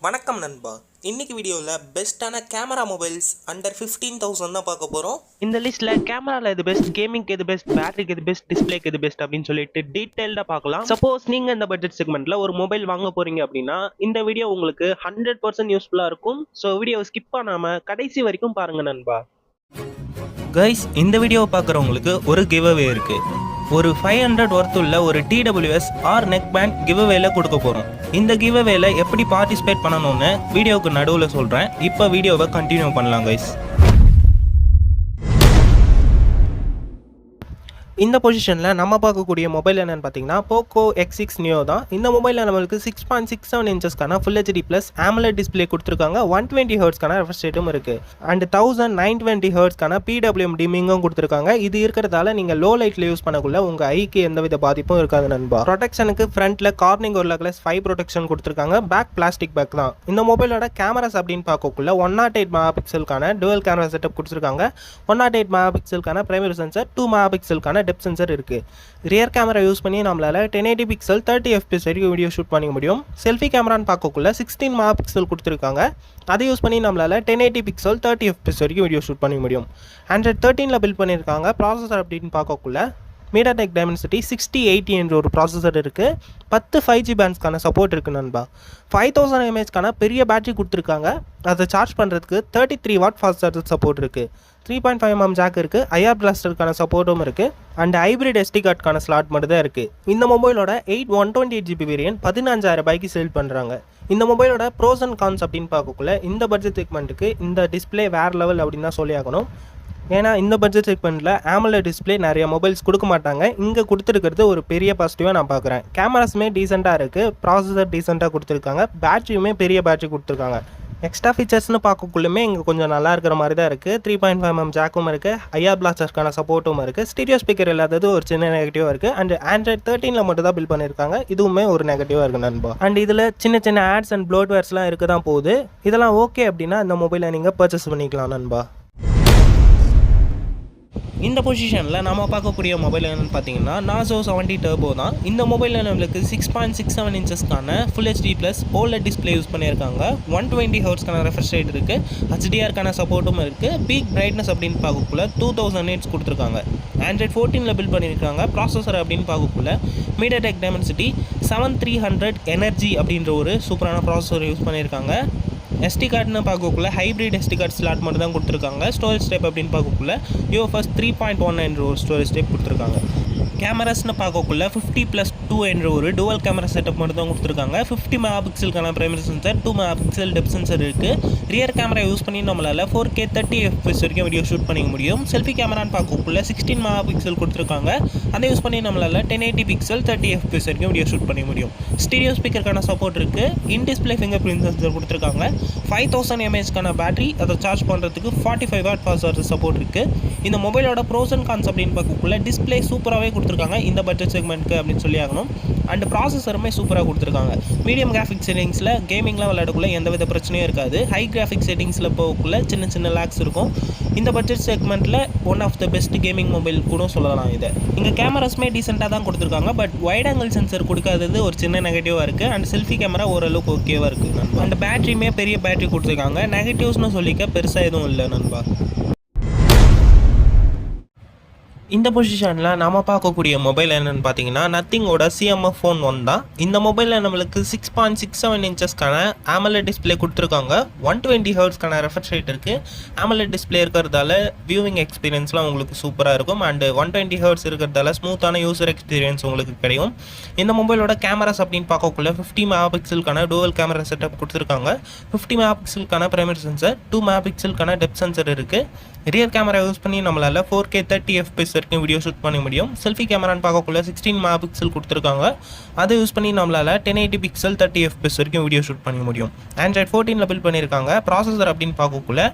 வணக்கம் நண்பா. இன்னைக்கு வீடியோவில் பெஸ்ட்டான கேமரா மொபைல்ஸ் அண்டர் 15,000 தான் பார்க்க போகிறோம். இந்த லிஸ்ட்டில் கேமராவில் எது பெஸ்ட், கேமிங்க்கு எது பெஸ்ட், பேட்டரிக்கு எது பெஸ்ட், டிஸ்பிளேக்கு எது பெஸ்ட் அப்படின்னு சொல்லிட்டு டீட்டெயில்டாக பார்க்கலாம். சப்போஸ் நீங்கள் இந்த பட்ஜெட் செக்மெண்ட்டில் ஒரு மொபைல் வாங்க போகிறீங்க அப்படின்னா இந்த வீடியோ உங்களுக்கு 100% யூஸ்ஃபுல்லாக இருக்கும். ஸோ வீடியோவை ஸ்கிப் பண்ணாமல் கடைசி வரைக்கும் பாருங்கள் நண்பா. கைஸ், இந்த வீடியோவை பார்க்குறவங்களுக்கு ஒரு கிவ் அவே இருக்குது. ஒரு 500 ஒர்த் உள்ள ஒரு TWS or neck band give அவேல கொடுக்க போகிறோம். இந்த கிவ் அவேல எப்படி பார்ட்டிசிபேட் பண்ணணும்னு வீடியோவுக்கு நடுவில் சொல்கிறேன். இப்போ வீடியோவை கண்டினியூ பண்ணலாம் கைஸ். இந்த பொசிஷனில் நம்ம பார்க்கக்கூடிய மொபைல் என்னென்னு பார்த்தீங்கன்னா போக்கோ X6 நியோ தான். இந்த மொபைலில் நம்மளுக்கு 6.67 இன்ச்சஸ்க்கான full HD plus AMOLED display கொடுத்துருக்காங்க. 120 ஹெர்ட்ஸ்க்கான ரெஃப்ரெஷ் ரேட்டும் இருக்குது. அண்ட் 1920 ஹெர்ட்ஸ்க்கான PWM டிமிங்கும் கொடுத்துருக்காங்க. இது இருக்கிறதால நீங்கள் லோ லைட்டில் யூஸ் பண்ணக்குள்ள உங்கள் ஐக்கு எந்தவித பாதிப்பும் இருக்காது நண்பா. ப்ரொடெக்ஷனுக்கு ஃப்ரண்ட்டில் கார்னிங் ஒரு கிளாஸ் 5 ப்ரொடெக்ஷன் கொடுத்துருக்காங்க. பேக் பிளாஸ்டிக் பேக் தான். இந்த மொபைலோட கேமராஸ் அப்படின்னு பார்க்கக்குள்ள 108 மெகா பிக்சலுக்கான டுவல் கேமரா செட்டப் கொடுத்துருக்காங்க. 108 மெகா பிக்சலுக்கான பிரைமரி சென்சர், 2 மெகா பிக்சலுக்கான டெப்த் சென்சர் இருக்கு. ரியர் கேமரா யூஸ் பண்ணி நம்மளால 1080 பிக்சல் 30 fps வரைக்கும் வீடியோ ஷூட் பண்ணிக்க முடியும். செல்ஃபி கேமரான்னு பார்க்கக்குள்ள 16 மெகா பிக்சல் கொடுத்துருக்காங்க. அதை யூஸ் பண்ணி நம்மளால 1080 பிக்சல் 30 fps வரைக்கும் வீடியோ ஷூட் பண்ணிக்க முடியும். Android 13ல பில்ட் பண்ணியிருக்காங்க. ப்ராசஸர் அப்படின்னு பார்க்கக்குள்ள MediaTek Dimensity 6080 என்ற ஒரு ப்ராசஸர் இருக்குது. 10 5G பேண்ட்ஸ்க்கான சப்போர்ட் இருக்குது நண்பா. 5000 mAhக்கான பெரிய பேட்டரி கொடுத்துருக்காங்க. அதை சார்ஜ் பண்ணுறதுக்கு 33 வாட் ஃபாஸ்ட் சார்ஜர் சப்போர்ட் இருக்குது. 3.5mm ஜாக் இருக்குது. IR பிளாஸ்டருக்கான சப்போர்ட்டும் இருக்குது. அண்ட் ஹைப்ரிட் SD கார்டுக்கான ஸ்லாட் மட்டும் தான் இருக்குது. இந்த மொபைலோட 128GB வேரியன்ட் 15,000 ரூபாய்க்கு சேல் பண்ணுறாங்க. இந்த மொபைலோட ப்ரோஸ் அண்ட் கான்ஸ் அப்படின்னு பார்க்கக்குள்ள இந்த பட்ஜெட் செக்மெண்ட்டுக்கு இந்த டிஸ்பிளே வேறு லெவல் அப்படின்னு தான் சொல்லி ஆகணும். ஏன்னா இந்த பட்ஜெட் செக்மெண்ட்டில் AMOLED டிஸ்பிளே நிறைய மொபைல்ஸ் கொடுக்க மாட்டாங்க. இங்கே கொடுத்துருக்கிறது ஒரு பெரிய பாசிட்டிவாக நான் பார்க்குறேன். கேமராஸுமே டீசெண்டாக இருக்குது. ப்ராசஸர் டீசெண்டாக கொடுத்துருக்காங்க. பேட்டரியுமே பெரிய பேட்டரி கொடுத்துருக்காங்க. எக்ஸ்ட்ரா ஃபீச்சர்ஸ்னு பார்க்கக்குள்ளுமே இங்கே கொஞ்சம் நல்லா இருக்கிற மாதிரி தான் இருக்குது. 3.5mm ஜாக்கும் இருக்குது. IR பிளாஸ்டருக்கான சப்போர்ட்டும் இருக்குது. ஸ்டீரியோ ஸ்பீக்கர் இல்லாதது ஒரு சின்ன நெகட்டிவாக இருக்குது. அண்ட் Android 13ல மட்டும் தான் பில்ட் பண்ணியிருக்காங்க. இதுவுமே ஒரு நெகட்டிவாக இருக்குது நண்பா. அண்ட் இதில் சின்ன சின்ன ஆட்ஸ் அண்ட் ப்ளோட்வேர்ஸ்லாம் இருக்க தான் போகுது. இதெல்லாம் ஓகே அப்படின்னா இந்த மொபைலை நீங்கள் பர்ச்சேஸ் பண்ணிக்கலாம் நண்பா. இந்த பொசிஷனில் நம்ம பார்க்கக்கூடிய மொபைல் என்னென்னு பார்த்தீங்கன்னா Narzo 70 Turbo தான். இந்த மொபைலில் நம்மளுக்கு 6.67 இன்ச்சஸ்க்கான full HD plus OLED display use பண்ணியிருக்காங்க. 120 ஹெர்ட்ஸ்க்கான ரெஃப்ரெஷ் ரேட் இருக்குது. HDRக்கான சப்போர்ட்டும் இருக்குது. பீக் பிரைட்னஸ் அப்படின்னு பார்க்கக்குள்ள 2000 nits கொடுத்துருக்காங்க. Android 14ல பில்ட் பண்ணியிருக்காங்க. ப்ராசஸர் அப்படின்னு பார்க்கக்குள்ள MediaTek Dimensity 7300 Energy அப்படின்ற ஒரு சூப்பரான ப்ராசஸர் யூஸ் பண்ணியிருக்காங்க. SD கார்டுன்னு பார்க்கக்குள்ள ஹைப்ரிட் SD கார்டு ஸ்லாட் மட்டும் தான் கொடுத்துருக்காங்க. ஸ்டோரேஜ் டைப் அப்படின்னு பார்க்கக்குள்ள UFS 3.19 என்ற ஒரு ஸ்டோரேஜ் டைப் கொடுத்துருக்காங்க. கேமராஸ்னு பார்க்கக்குள்ள 50+2 என்ற ஒரு டுவல் கேமரா செட்டப் மட்டும் தான் கொடுத்துருக்காங்க. 50 மெகா பிக்சலுக்கான primary sensor, 2 mega pixel depth sensor இருக்குது. ரியர் கேமரா யூஸ் பண்ணி நம்மளால் 4K 30 fps வரைக்கும் வீடியோ ஷூட் பண்ணிக்க முடியும். செல்ஃபி கேமரான்னு பார்க்கக்குள்ள 16 மெகா பிக்சல் கொடுத்துருக்காங்க. அதை யூஸ் பண்ணி நம்மளால் 1080 பிக்சல் 30 fps வரைக்கும் வீடியோ ஷூட் பண்ணிக்க முடியும். ஸ்டீரியோ ஸ்பீக்கருக்கான சப்போர்ட் இருக்குது. In display finger print sensor கொடுத்துருக்காங்க. 5000 mAhக்கான பேட்டரி, அதை சார்ஜ் பண்ணுறதுக்கு 45 வாட் ஃபாஸ்ட் சார்ஜர் சப்போர்ட் இருக்குது. இந்த மொபைலோட ப்ரோஸ் அண்ட் கான்ஸ் அப்படின்னு பார்க்கக்குள்ள டிஸ்பிளே சூப்பராகவே கொடுத்துருக்காங்க இந்த பட்ஜெட் செக்மெண்ட்டுக்கு அப்படின்னு சொல்லி ஆகணும். அண்ட் ப்ராசஸருமே சூப்பராக கொடுத்துருக்காங்க. மீடியம் கிராஃபிக் செட்டிங்ஸில் கேமிங்லாம் விளையாடக்குள்ள எந்தவித பிரச்சனையும் இருக்காது. ஹை கிராஃபிக் செட்டிங்ஸில் போகக்குள்ள சின்ன சின்ன லேக்ஸ் இருக்கும். இந்த பட்ஜெட் செக்மெண்ட்டில் one of the best gaming mobile கூட சொல்லலாம் இதை. இங்கே கேமராஸுமே டீசெண்டாக தான் கொடுத்துருக்காங்க. பட் வைட் ஆங்கிள் சென்சர் கொடுக்காதது ஒரு சின்ன நெகட்டிவாக இருக்குது. அண்ட் செல்ஃபி கேமரா ஓரளவுக்கு ஓகேவாக இருக்குது நண்பா. அண்ட் பேட்டரியுமே பெரிய பேட்டரி கொடுத்துருக்காங்க. நெகட்டிவ்ஸ்னு சொல்லிக்க பெருசாக எதுவும் இல்லை நண்பா. இந்த பொசிஷனில் நம்ம பார்க்கக்கூடிய மொபைல் என்னென்னு பார்த்தீங்கன்னா நத்திங்கோட CMF Phone 1 தான். இந்த மொபைலில் நம்மளுக்கு 6.67 இன்ச்சஸ்க்கான AMOLED டிஸ்பிளே கொடுத்துருக்காங்க. 120 ஹெர்ட்ஸ்க்கான ரெஃப்ரெஷ் ரேட் இருக்குது. AMOLED டிஸ்பிளே இருக்கிறதால வியூவிங் எக்ஸ்பீரியன்ஸ்லாம் உங்களுக்கு சூப்பராக இருக்கும். அண்டு 120 ஹெர்ட்ஸ் இருக்கிறதால ஸ்மூத்தான யூசர் எக்ஸ்பீரியன்ஸ் உங்களுக்கு கிடைக்கும். இந்த மொபைலோட கேமராஸ் அப்படின்னு பார்க்கக்குள்ள 50 மெகா பிக்சலுக்கான டுவல் கேமரா செட்டப் கொடுத்துருக்காங்க. 50 மெகா பிக்சலுக்கான பிரைமரி சென்சர், 2 மெகா பிக்சலுக்கான டெப்த் சென்சர் இருக்குது. ரியர் கேமரா யூஸ் பண்ணி நம்மளால் 4K 30 fps வரைக்கும் வீடியோ ஷூட் பண்ண முடியும். செல்ஃபி கேமரான்னு பார்க்கக்குள்ள 16 மெகா பிக்சல் கொடுத்துருக்காங்க. அதை யூஸ் பண்ணி நம்மளால் 1080 பிக்சல் 30 fps வரைக்கும் வீடியோ ஷூட் பண்ண முடியும். Android 14ல பில்ட் பண்ணியிருக்காங்க. ப்ராசஸர் அப்படின்னு பார்க்கக்குள்ள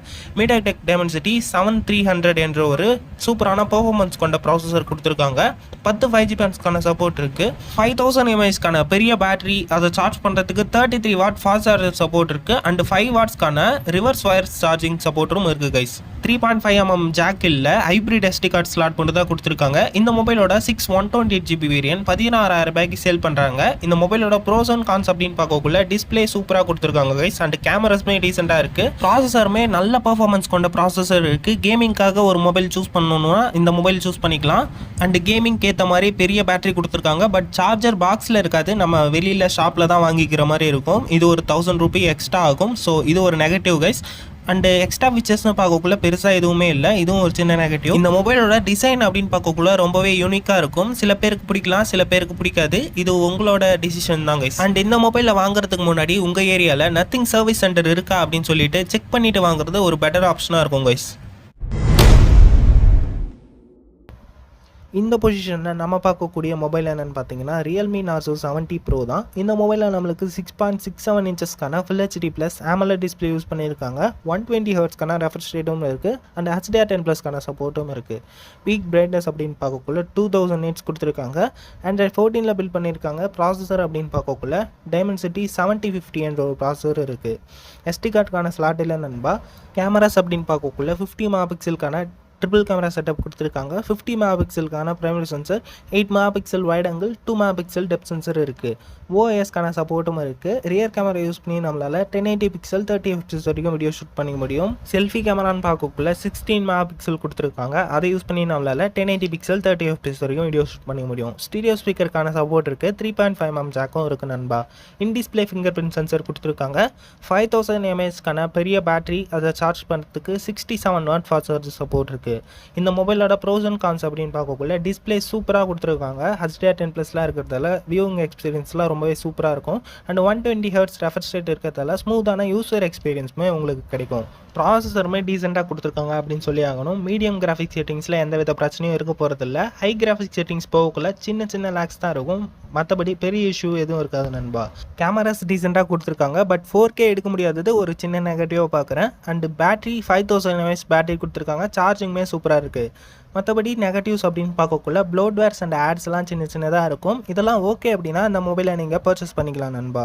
MediaTek Dimensity 7300 என்ற ஒரு சூப்பரான பெர்ஃபார்மன்ஸ் கொண்ட ப்ராசஸர் கொடுத்துருக்காங்க. 10 5G பேண்ட்ஸ்க்கான சப்போர்ட் இருக்குது. 5000 mAhக்கான பெரிய பேட்டரி, அதை சார்ஜ் பண்ணுறதுக்கு 33 வாட் ஃபாஸ்ட் சார்ஜர் சப்போர்ட் இருக்குது. அண்ட் 5 வாட்ஸ்க்கான ரிவர்ஸ் வயர் சார்ஜிங் சப்போர்ட்டும் இருக்குது கைஸ். 3.5mm ஜாக் இல்ல, ஹைப்ரிட் SD கார்டு ஸ்லாட் மட்டும் தான் கொடுத்துருக்காங்க. இந்த மொபைலோட 6 128GB வேரியன்ட் 16,000 ரூபாய்க்கு சேல் பண்றாங்க. இந்த மொபைலோட ப்ரோஸ் அண்ட் கான்ஸ் அப்படின்னு பார்க்கக்குள்ள டிஸ்பிளே சூப்பரா கொடுத்துருக்காங்க கைஸ். அண்ட் கேமராஸ்மே டீசெண்டா இருக்கு. ப்ராசஸருமே நல்ல பெர்ஃபார்மன்ஸ் கொண்ட ப்ராசஸர் இருக்கு. கேமிங்காக ஒரு மொபைல் சூஸ் பண்ணணும்னா இந்த மொபைல் சூஸ் பண்ணிக்கலாம். அண்ட் கேமிங்க்கு ஏற்ற மாதிரி பெரிய பேட்டரி கொடுத்துருக்காங்க. பட் சார்ஜர் பாக்ஸில் இருக்காது, நம்ம வெளியில் ஷாப்பில் தான் வாங்கிக்கிற மாதிரி இருக்கும். இது ஒரு 1000 ரூபி எக்ஸ்ட்ரா ஆகும். ஸோ இது ஒரு நெகட்டிவ் கைஸ். அண்ட் எக்ஸ்ட்ரா ஃபீச்சர்ஸ்னு பார்க்கக்குள்ள பெருசாக எதுவுமே இல்லை, இதுவும் ஒரு சின்ன நெகட்டிவ். இந்த மொபைலோட டிசைன் அப்படின்னு பார்க்கக்குள்ள ரொம்பவே யூனிக்காக இருக்கும். சில பேருக்கு பிடிக்கலாம், சில பேருக்கு பிடிக்காது. இது உங்களோட டிசிஷன் தான் கைஸ். அண்ட் இந்த மொபைலில் வாங்குறதுக்கு முன்னாடி உங்கள் ஏரியாவில் நத்திங் சர்வீஸ் சென்டர் இருக்கா அப்படின்னு சொல்லிட்டு செக் பண்ணிட்டு வாங்குறது ஒரு பெட்டர் ஆப்ஷனாக இருக்கும் கைஸ். இந்த பொசிஷனில் நம்ம பார்க்கக்கூடிய மொபைல் என்னென்னு பார்த்தீங்கன்னா Realme Narzo 70 Pro தான். இந்த மொபைலில் நம்மளுக்கு 6.67 இன்ச்சஸ்க்கான full HD plus AMOLED display use பண்ணியிருக்காங்க. 120 ஹெர்ட்ஸ்க்கான ரெஃப்ரெஷ் ரேட்டும் இருக்குது. அண்ட் HDR10+க்கான சப்போர்ட்டும் இருக்குது. பீக் பிரைட்னஸ் அப்படின்னு பார்க்கக்குள்ள 2000 nits கொடுத்துருக்காங்க. Android 14ல் பில்ட் பண்ணியிருக்காங்க. ப்ராசஸர் அப்படின்னு பார்க்கக்குள்ள Dimensity 7050 என்ற ஒரு ப்ராசஸர் இருக்குது. SD கார்டுக்கான ஸ்லாட் இல்லை நண்பா. கேமராஸ் அப்படின்னு பார்க்கக்குள்ள 50 மெகாபிக்சலுக்கான ட்ரிபிள் கேமரா செட்டப் கொடுத்துருக்காங்க. 50 மெகாபிக்சலுக்கான primary sensor, 8 megapixel wide angle, 2 megapixel depth sensor இருக்குது. OISக்கான சப்போர்ட்டும் இருக்குது. ரியர் கேமரா யூஸ் பண்ணி நம்மளால் 1080 பிக்சல் 30 fps வரைக்கும் வீடியோ ஷூட் பண்ணிக்க முடியும். செல்ஃபி கேமரான்னு பார்க்கக்குள்ள 16 மெகாபிக்சல் கொடுத்துருக்காங்க. அதை யூஸ் பண்ணி நம்மளால் 1080 பிக்சல் 30 fps வரைக்கும் வீடியோ ஷூட் பண்ணிக்க முடியும். ஸ்டீரியோ ஸ்பீக்கருக்கான சப்போர்ட் இருக்குது. 3.5mm ஜாக்கும் இருக்குது நண்பா. In display finger print sensor கொடுத்துருக்காங்க. 5000 mAhக்கான பெரிய பேட்டரி, அதை சார்ஜ் பண்ணுறதுக்கு 67 வாட் ஃபாஸ்ட் சார்ஜ் சப்போர்ட் இருக்குது. இந்த மொபைலோட ப்ரோஸ் அண்ட் கான்ஸ் அப்படின்னு பார்க்கக்குள்ள டிஸ்பிளே சூப்பராக கொடுத்துருக்காங்க. HDR10+லாம் இருக்கிறதால வியூவிங் எக்ஸ்பீரியன்ஸ்லாம் ரொம்பவே சூப்பராக இருக்கும். அண்ட் 120 ஹெர்ட்ஸ் ரெஃப்ரெஷ் ரேட் இருக்கிறதால ஸ்மூத்தான யூசர் எக்ஸ்பீரியன்ஸுமே உங்களுக்கு கிடைக்கும். ப்ராசஸருமே டீசெண்டாக கொடுத்துருக்காங்க அப்படின்னு சொல்லி ஆகணும். மீடியம் கிராஃபிக்ஸ் செட்டிங்ஸில் எந்த வித பிரச்சனையும் இருக்க போகிறதில்ல. ஹை கிராஃபிக்ஸ் செட்டிங்ஸ் போகக்குள்ள சின்ன சின்ன லேக்ஸ் தான் இருக்கும். மற்றபடி பெரிய இஷ்யூ எதுவும் இருக்காது நண்பா. கேமராஸ் டீசெண்டாக கொடுத்துருக்காங்க. பட் 4K எடுக்க முடியாதது ஒரு சின்ன நெகட்டிவாக பார்க்குறேன். அண்ட் பேட்டரி 5000 mAh பேட்டரி கொடுத்துருக்காங்க. சார்ஜிங்குமே சூப்பராக இருக்குது. மற்றபடி நெகட்டிவ்ஸ் அப்படின்னு பார்க்கக்குள்ள ப்ளோட்வேர்ஸ் அண்ட் ஆட்ஸ்லாம் சின்ன சின்னதாக இருக்கும். இதெல்லாம் ஓகே அப்படின்னா அந்த மொபைலை நீங்கள் பர்ச்சேஸ் பண்ணிக்கலாம் நண்பா.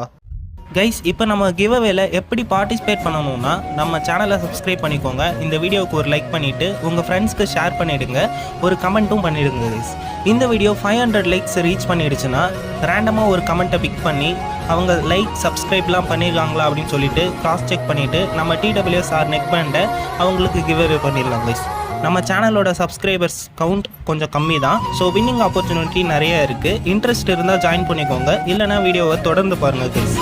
கைஸ், இப்போ நம்ம கிவ்அவேல எப்படி பார்ட்டிசிபேட் பண்ணணும்னா நம்ம சேனலை சப்ஸ்கிரைப் பண்ணிக்கோங்க. இந்த வீடியோவுக்கு ஒரு லைக் பண்ணிவிட்டு உங்கள் ஃப்ரெண்ட்ஸ்க்கு ஷேர் பண்ணிவிடுங்க. ஒரு கமெண்ட்டும் பண்ணிவிடுங்க கைஸ். இந்த வீடியோ 500 லைக்ஸ் ரீச் பண்ணிடுச்சுன்னா ரேண்டமாக ஒரு கமெண்ட்டை பிக் பண்ணி அவங்க லைக் சப்ஸ்கிரைப்லாம் பண்ணியிருக்காங்களா அப்படின்னு சொல்லிட்டு கிராஸ் செக் பண்ணிவிட்டு நம்ம TWSR நெக் பேண்டை அவங்களுக்கு கிவ்அவே பண்ணிடலாம் கைஸ். நம்ம சேனலோட சப்ஸ்கிரைபர்ஸ் கவுண்ட் கொஞ்சம் கம்மி தான். ஸோ வின்னிங் ஆப்பர்ச்சுனிட்டி நிறைய இருக்குது. இன்ட்ரெஸ்ட் இருந்தால் ஜாயின் பண்ணிக்கோங்க. இல்லைனா வீடியோவை தொடர்ந்து பாருங்கள் கைஸ்.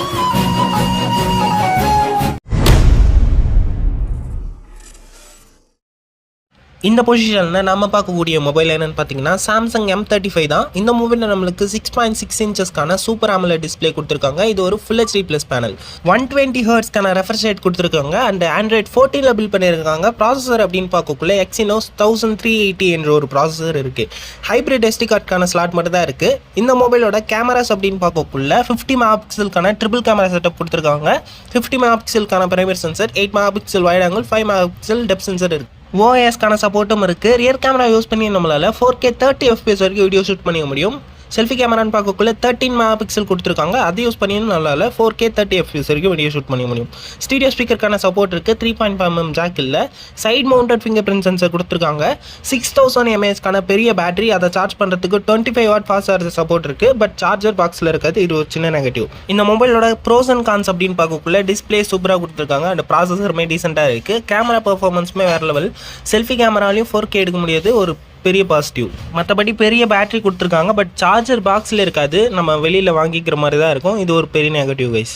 இந்த பொசிஷனில் நம்ம பார்க்கக்கூடிய மொபைல் என்னென்னு பார்த்தீங்கன்னா Samsung M35 தான். இந்த மொபைலில் நம்மளுக்கு 6.6 இன்ச்சஸ்க்கான சூப்பர் AMOLED டிஸ்பிளே கொடுத்துருக்காங்க. இது ஒரு ஃபுல் HD ப்ளஸ் பேனல். 120 ஹெர்ட்ஸ்க்கான ரெஃப்ரெஷ் ரேட் கொடுத்துருக்காங்க. அண்ட் Android 14ல் பில்ட் பண்ணியிருக்காங்க. ப்ராசஸர் அப்படின்னு பார்க்கக்குள்ள Exynos 1380 என்ற ஒரு ப்ராசஸர் இருக்குது. ஹைப்ரிட் SD கார்டுக்கான ஸ்லாட் மட்டும் தான் இருக்குது. இந்த மொபைலோட கேமராஸ் அப்படின்னு பார்க்கக்குள்ள 50 மெகாபிக்சலுக்கான ட்ரிபிள் கேமரா செட்டப் கொடுத்துருக்காங்க. 50 மெகாபிக்சலுக்கான primary sensor, 8 megapixel wide angle, 5 megapixel depth sensor இருக்குது. OISக்கான சப்போர்ட்டும் இருக்குது. ரியர் கேமரா யூஸ் பண்ணி நம்மளால் 4K 30 fps வரைக்கும் வீடியோ ஷூட் பண்ணிக்க முடியும். செல்ஃபி கேமரான்னு பார்க்கக்குள்ள 13 மெகாபிக்சல் கொடுத்துருக்காங்க. அதை யூஸ் பண்ணி நம்மளால் 4K 30 fps வரைக்கும் வீடியோ ஷூட் பண்ணிக்க முடியும். ஸ்டீரியோ ஸ்பீக்கருக்கான சப்போர்ட் இருக்குது. 3.5mm ஜாக் இல்லை. Side mounted fingerprint sensor கொடுத்துருக்காங்க. 6000 mAhக்கான பெரிய பேட்டரி, அதை சார்ஜ் பண்ணுறதுக்கு 25 வாட் ஃபாஸ்ட் சார்ஜ் சப்போர்ட் இருக்குது. பட் சார்ஜர் பாக்ஸில் இருக்காது. இது ஒரு சின்ன நெகட்டிவ். இந்த மொபைலோட ப்ரோஸ் அண்ட் கான்ஸ் அப்படின்னு பார்க்கக்குள்ள டிஸ்பிளே சூப்பராக கொடுத்துருக்காங்க. அண்ட் ப்ராசஸருமே டீசெண்டாக இருக்குது. கேமரா பெர்ஃபார்மன்ஸுமே வேறு லெவல். செல்ஃபி கேமராலையும் 4K எடுக்க முடியாது, ஒரு பெரிய பாசிட்டிவ். மற்றபடி பெரிய பேட்டரி கொடுத்துருக்காங்க. பட் சார்ஜர் பாக்ஸில் இருக்காது, நம்ம வெளியில் வாங்கிக்கிற மாதிரி தான் இருக்கும். இது ஒரு பெரிய நெகட்டிவ் கைஸ்.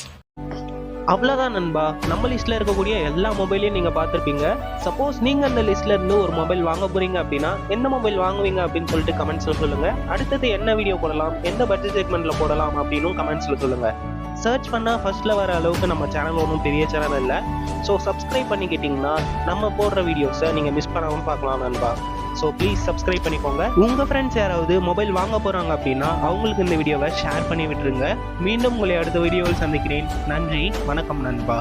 அவ்வளோதான் நண்பா. நம்ம லிஸ்ட்டில் இருக்கக்கூடிய எல்லா மொபைலையும் நீங்கள் பார்த்துருப்பீங்க. சப்போஸ் நீங்கள் அந்த லிஸ்ட்டில் இருந்து ஒரு மொபைல் வாங்க போகிறீங்க அப்படின்னா எந்த மொபைல் வாங்குவீங்க அப்படின்னு சொல்லிட்டு கமெண்ட்ஸில் சொல்லுங்கள். அடுத்தது என்ன வீடியோ போடலாம், எந்த பட்ஜெட் செக்மெண்ட்டில் போடலாம் அப்படின்னும் கமெண்ட்ஸில் சொல்லுங்கள். சர்ச் பண்ணால் ஃபர்ஸ்ட்டில் வர அளவுக்கு நம்ம சேனல் ஒன்றும் பெரிய சேனல் இல்லை. ஸோ சப்ஸ்கிரைப் பண்ணிக்கிட்டிங்கன்னா நம்ம போடுற வீடியோஸை நீங்கள் மிஸ் பண்ணாமல் பார்க்கலாம் நண்பா. ஸோ ப்ளீஸ் சப்ஸ்கிரைப் பண்ணிக்கோங்க. உங்கள் ஃப்ரெண்ட்ஸ் யாராவது மொபைல் வாங்க போகிறாங்க அப்படின்னா அவங்களுக்கு இந்த வீடியோவை ஷேர் பண்ணி விட்டுருங்க. மீண்டும் உங்களை அடுத்த வீடியோவில் சந்திக்கிறேன். நன்றி, வணக்கம் நண்பா.